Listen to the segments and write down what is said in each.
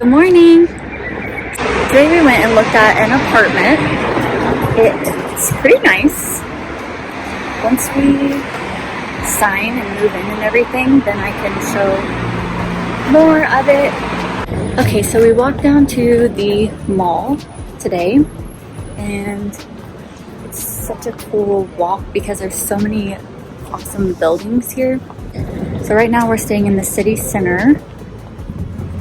Good morning. Today we went and looked at an apartment. It's pretty nice. Once we sign and move in and everything, then I can show more of it. Okay, so we walked down to the mall today, and it's such a cool walk because there's so many awesome buildings here. So right now we're staying in the city center.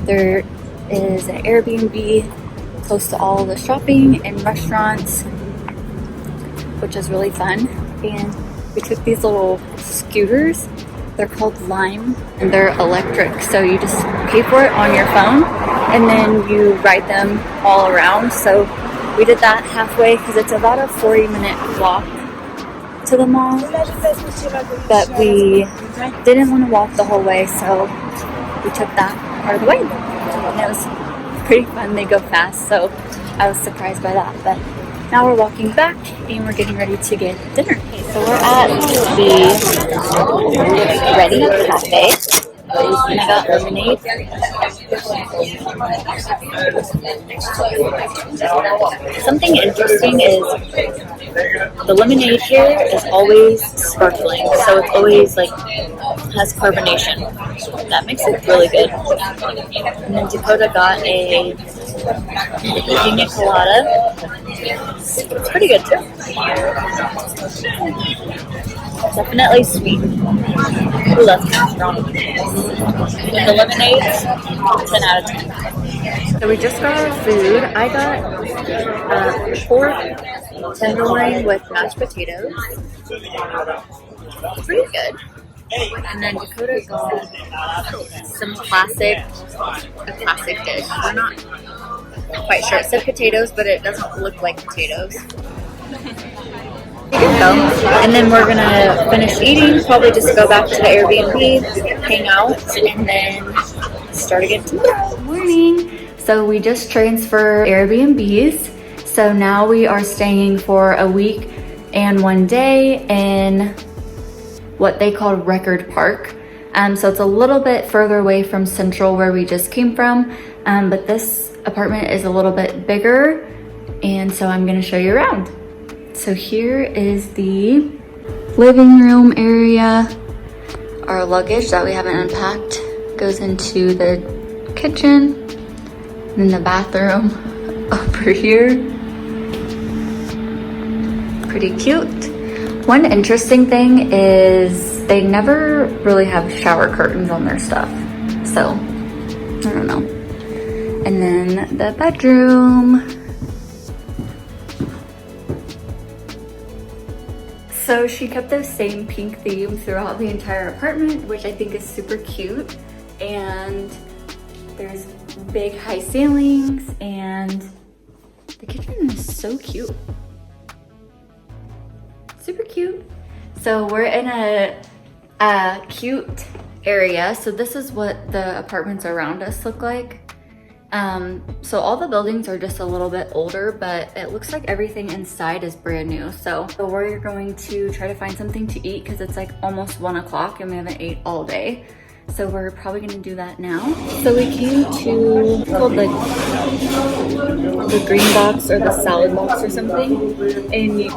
There is an Airbnb close to all the shopping and restaurants, which is really fun. And we took these little scooters. They're called Lime, and they're electric. So you just pay for it on your phone, and then you ride them all around. So we did that halfway because it's about a 40-minute walk to the mall. But we didn't want to walk the whole way, so we took that part of the way. And it was pretty fun. They go fast, so I was surprised by that. But now we're walking back and we're getting ready to get dinner. Okay, so we're at the Ready Cafe. And I got lemonade. Something interesting is the lemonade here is always sparkling, so it's always like has carbonation. That makes it really good. And then Dakota got a pina colada. It's pretty good too. Definitely sweet. Ooh, that's kind of strong. And the lemonade, 10 out of 10. So we just got our food. I got pork tenderloin with mashed potatoes. Pretty good. And then Dakota got some classic dish. We're not quite sure. It said potatoes, but it doesn't look like potatoes. And then we're gonna finish eating, probably just go back to the Airbnb, hang out, and then start again tomorrow. Good morning. So we just transferred Airbnbs. So now we are staying for a week and 1 day in what they call Record Park. So it's a little bit further away from Central where we just came from, but this apartment is a little bit bigger, and so I'm gonna show you around. So here is the living room area. Our luggage that we haven't unpacked goes into the kitchen, and then the bathroom over here. Pretty cute. One interesting thing is they never really have shower curtains on their stuff. So, I don't know. And then the bedroom. So she kept the same pink theme throughout the entire apartment, which I think is super cute. And there's big high ceilings, and the kitchen is so cute. Super cute. So we're in a cute area. So this is what the apartments around us look like. So all the buildings are just a little bit older, but it looks like everything inside is brand new. So we're going to try to find something to eat because it's like almost 1 o'clock and we haven't ate all day. So we're probably gonna do that now. So we came to, it's called the green box or the salad box or something. And you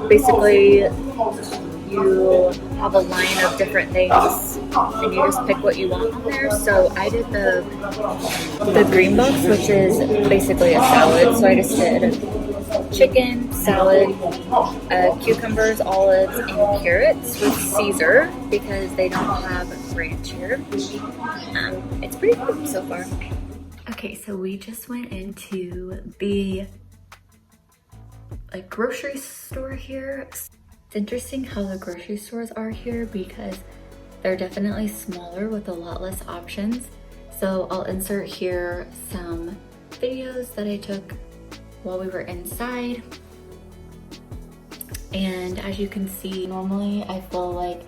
have a line of different things and you just pick what you want on there. So I did the green box, which is basically a salad. So I just did chicken, salad, cucumbers, olives, and carrots with Caesar because they don't have ranch here. It's pretty good so far. Okay, so we just went into the grocery store here. It's interesting how the grocery stores are here because they're definitely smaller with a lot less options. So I'll insert here some videos that I took while we were inside. And as you can see, normally I feel like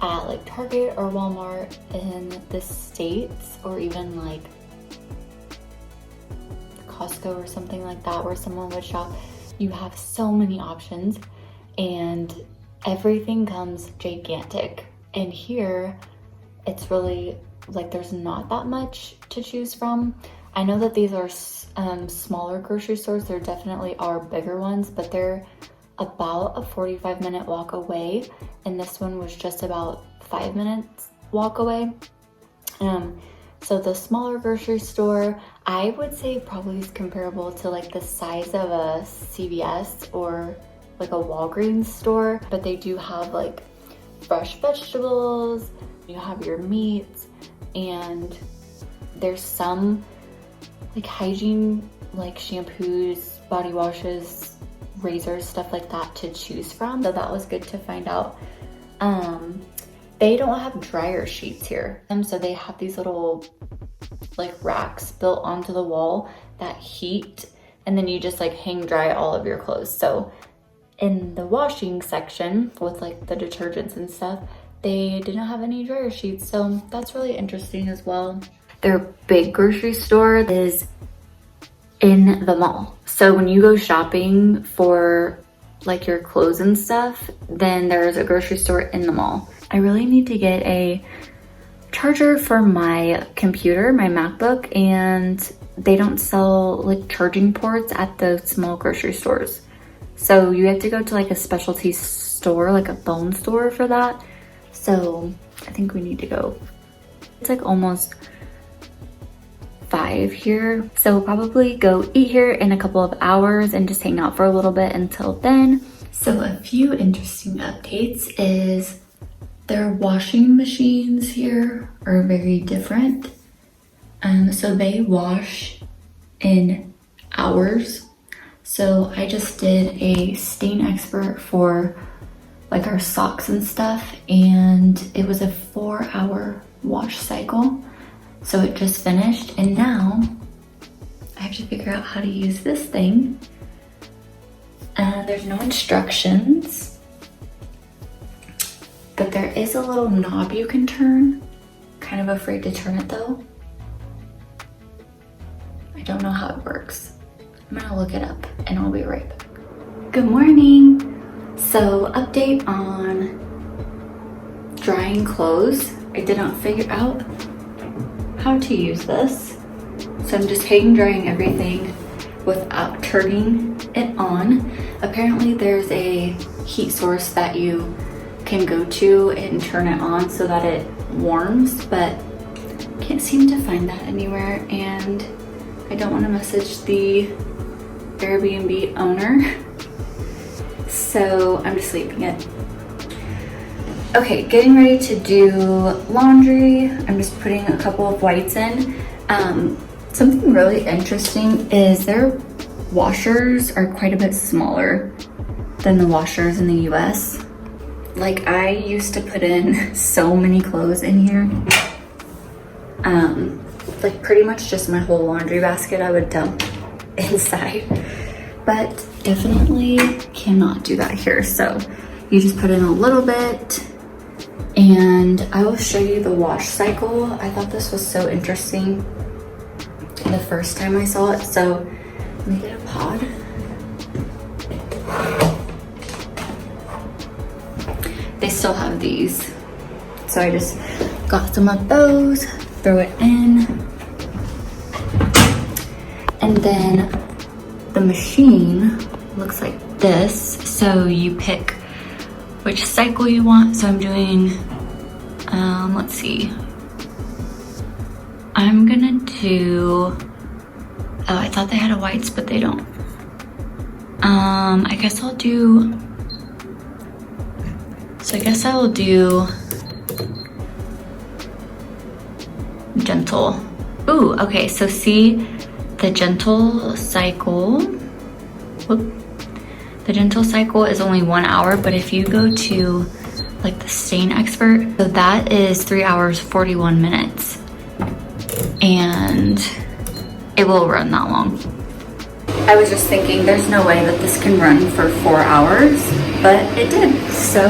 at Target or Walmart in the States, or even Costco or something like that where someone would shop, you have so many options and everything comes gigantic. And here it's really there's not that much to choose from. I know that these are smaller grocery stores. There definitely are bigger ones, but they're about a 45-minute walk away, and this one was just about 5 minutes walk away. So the smaller grocery store, I would say probably is comparable to like the size of a CVS or like a Walgreens store, but they do have like fresh vegetables, you have your meats, and there's some like hygiene, like shampoos, body washes, razors, stuff like that to choose from. So that was good to find out. They don't have dryer sheets here. So they have these little like racks built onto the wall that heat, and then you just like hang dry all of your clothes. So in the washing section with like the detergents and stuff, they didn't have any dryer sheets. So that's really interesting as well. Their big grocery store is in the mall. So when you go shopping for like your clothes and stuff, then there's a grocery store in the mall. I really need to get a charger for my computer, my MacBook, and they don't sell like charging ports at the small grocery stores. So you have to go to like a specialty store, like a phone store for that. So I think we need to go. It's like almost 5 here. So we'll probably go eat here in a couple of hours and just hang out for a little bit until then. So a few interesting updates is their washing machines here are very different. So they wash in hours. So I just did a stain expert for like our socks and stuff, and it was a 4-hour wash cycle. So it just finished, and now I have to figure out how to use this thing. There's no instructions, but there is a little knob you can turn. Kind of afraid to turn it though. I don't know how it works. I'm gonna look it up and I'll be right back. Good morning. So update on drying clothes. I didn't figure out how to use this. So I'm just hang drying everything without turning it on. Apparently there's a heat source that you can go to and turn it on so that it warms, but can't seem to find that anywhere, and I don't want to message the Airbnb owner. So I'm just leaving it. Okay, getting ready to do laundry. I'm just putting a couple of whites in. Something really interesting is their washers are quite a bit smaller than the washers in the US. Like I used to put in so many clothes in here. Like pretty much just my whole laundry basket I would dump inside. But definitely cannot do that here. So you just put in a little bit, and I will show you the wash cycle. I thought this was so interesting the first time I saw it. So let me get a pod. They still have these. So I just got some of those, throw it in. And then the machine looks like this. So you pick which cycle you want. So I'm doing, let's see. I'm gonna do, oh, I thought they had a whites, but they don't. I guess I'll do, so I guess I will do gentle. Ooh, okay, so see the gentle cycle. Whoop. The gentle cycle is only 1 hour, but if you go to like the stain expert, so that is 3 hours, 41 minutes. And it will run that long. I was just thinking there's no way that this can run for 4 hours, but it did. So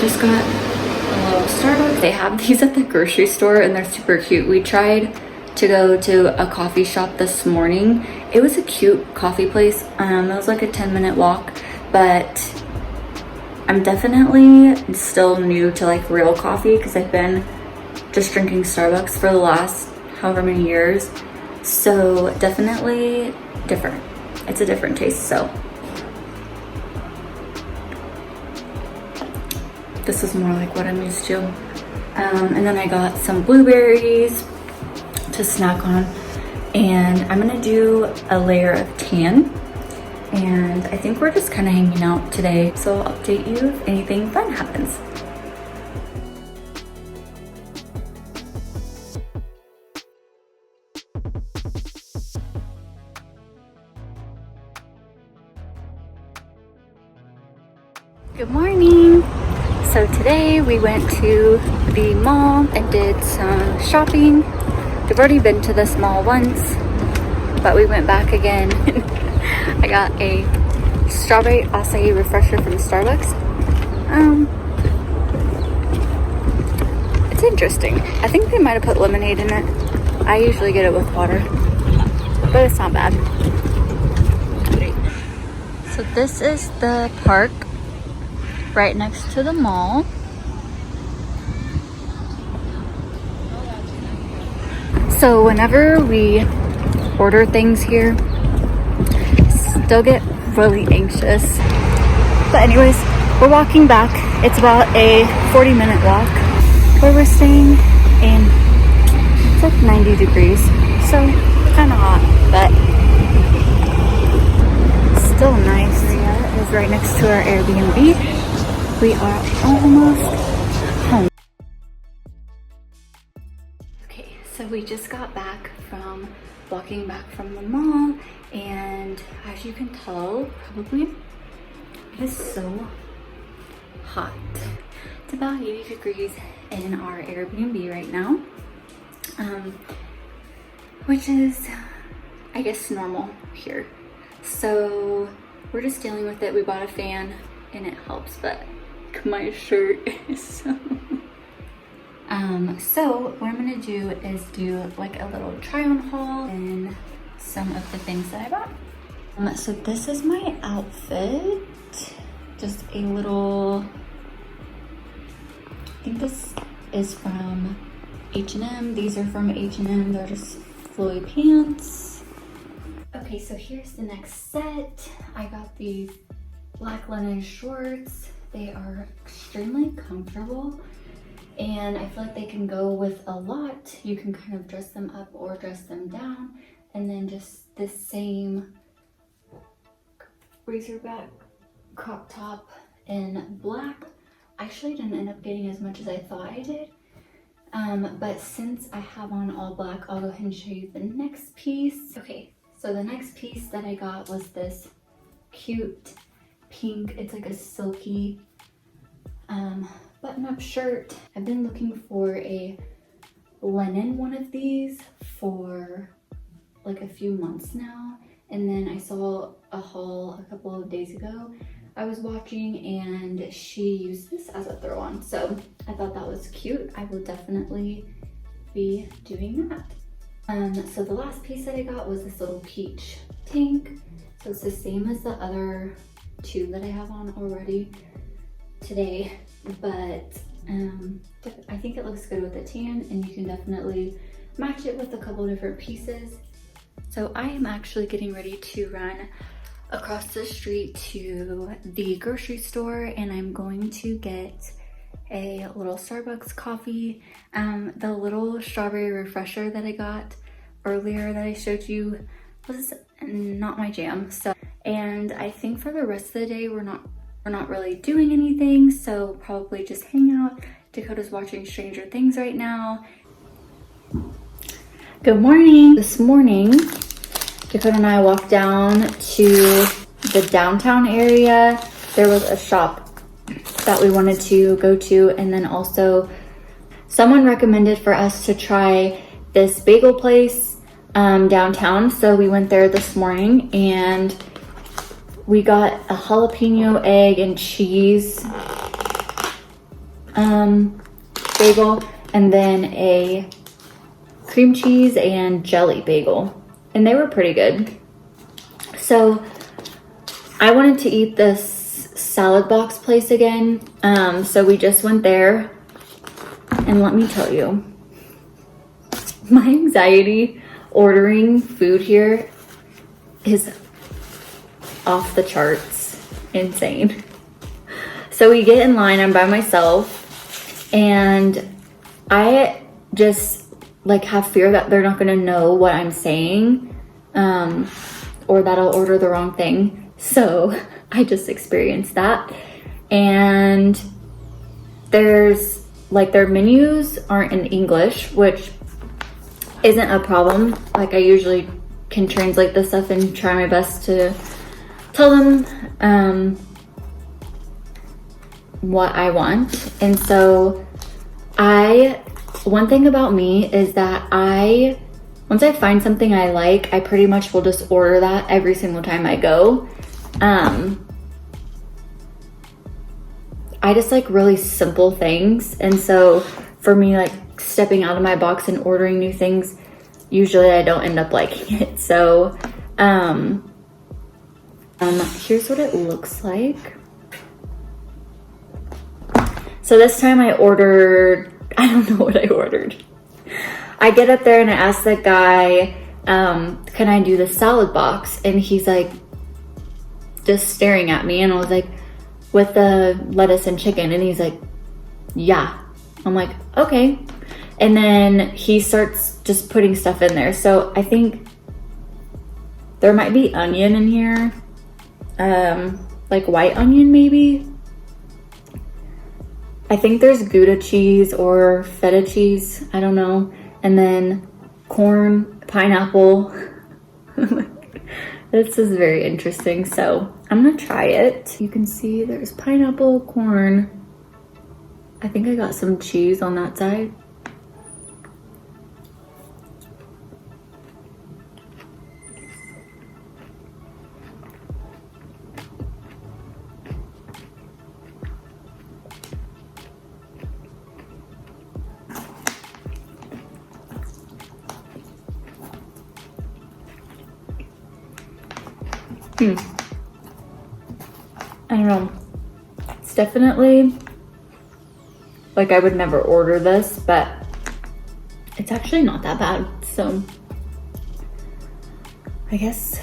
just got a little Starbucks. They have these at the grocery store and they're super cute. We tried to go to a coffee shop this morning. It was a cute coffee place. It was like a 10-minute walk, but I'm definitely still new to like real coffee because I've been just drinking Starbucks for the last however many years. So definitely different. It's a different taste. So this is more like what I'm used to. And then I got some blueberries to snack on, and I'm gonna do a layer of tan. And I think we're just kind of hanging out today, so I'll update you if anything fun happens. Good morning. So today we went to the mall and did some shopping. We've already been to this mall once, but we went back again. I got a strawberry acai refresher from Starbucks. It's interesting. I think they might have put lemonade in it. I usually get it with water, but it's not bad. So this is the park right next to the mall. So whenever we order things here, still get really anxious. But anyways, we're walking back. It's about a 40-minute walk where we're staying, and it's like 90 degrees. So kind of hot, but still nice. Area is right next to our Airbnb. We are almost home. Okay, so we just got back from walking back from the mall, and as you can tell, probably, it is so hot. It's about 80 degrees in our Airbnb right now, which is, I guess, normal here. So we're just dealing with it. We bought a fan and it helps, but my shirt is so what I'm gonna do is do like a little try on haul and some of the things that I bought. So this is my outfit, just a little, I think this is from H&M. These are from H&M. They're just flowy pants. Okay, so here's the next set. I got these black linen shorts. They are extremely comfortable, and I feel like they can go with a lot. You can kind of dress them up or dress them down, and then just the same razorback crop top in black. I actually didn't end up getting as much as I thought I did, but since I have on all black, I'll go ahead and show you the next piece. Okay, so the next piece that I got was this cute pink, it's like a silky button-up shirt. I've been looking for a linen one of these for like a few months now, and then I saw a haul a couple of days ago I was watching, and she used this as a throw on, so I thought that was cute. I will definitely be doing that. So the last piece that I got was this little peach tank. So it's the same as the other two that I have on already today, but I think it looks good with the tan, and you can definitely match it with a couple different pieces. So I am actually getting ready to run across the street to the grocery store, and I'm going to get a little Starbucks coffee. The little strawberry refresher that I got earlier that I showed you was not my jam. So, and I think for the rest of the day we're not really doing anything, so probably just hang out. Dakota's watching Stranger Things right now. Good morning. This morning, Dakota and I walked down to the downtown area. There was a shop that we wanted to go to, and then also someone recommended for us to try this bagel place downtown. So we went there this morning, and we got a jalapeno egg and cheese bagel, and then a cream cheese and jelly bagel, and they were pretty good. So I wanted to eat this salad box place again, so we just went there, and let me tell you, My anxiety ordering food here is off the charts, insane. So we get in line, I'm by myself, and I just like have fear that they're not gonna know what I'm saying, or that I'll order the wrong thing. So I just experienced that. And there's like, their menus aren't in English, which isn't a problem. Like, I usually can translate this stuff and try my best to tell them what I want. And so one thing about me is that once I find something I like, I pretty much will just order that every single time I go. I just like really simple things. And so for me, like stepping out of my box and ordering new things, usually I don't end up liking it. So here's what it looks like. So this time I don't know what I ordered. I get up there and I ask the guy, can I do the salad box? And he's like, just staring at me. And I was like, with the lettuce and chicken? And he's like, yeah. I'm like, okay. And then he starts just putting stuff in there. So I think there might be onion in here. Like white onion maybe. I think there's Gouda cheese or feta cheese. I don't know. And then corn, pineapple. This is very interesting. So I'm gonna try it. You can see there's pineapple, corn. I think I got some cheese on that side. I don't know. It's definitely like, I would never order this, but it's actually not that bad. So I guess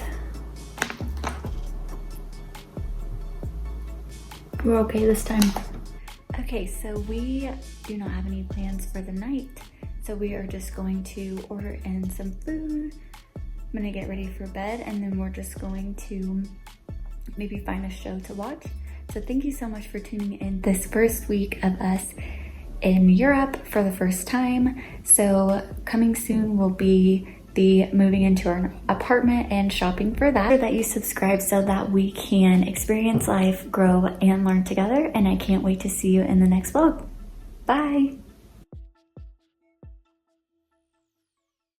we're okay this time. Okay, so we do not have any plans for the night. So we are just going to order in some food. I'm gonna get ready for bed, and then we're just going to maybe find a show to watch. So thank you so much for tuning in this first week of us in Europe for the first time. So coming soon will be the moving into our apartment and shopping for that. That you subscribe so that we can experience life, grow, and learn together. And I can't wait to see you in the next vlog. Bye.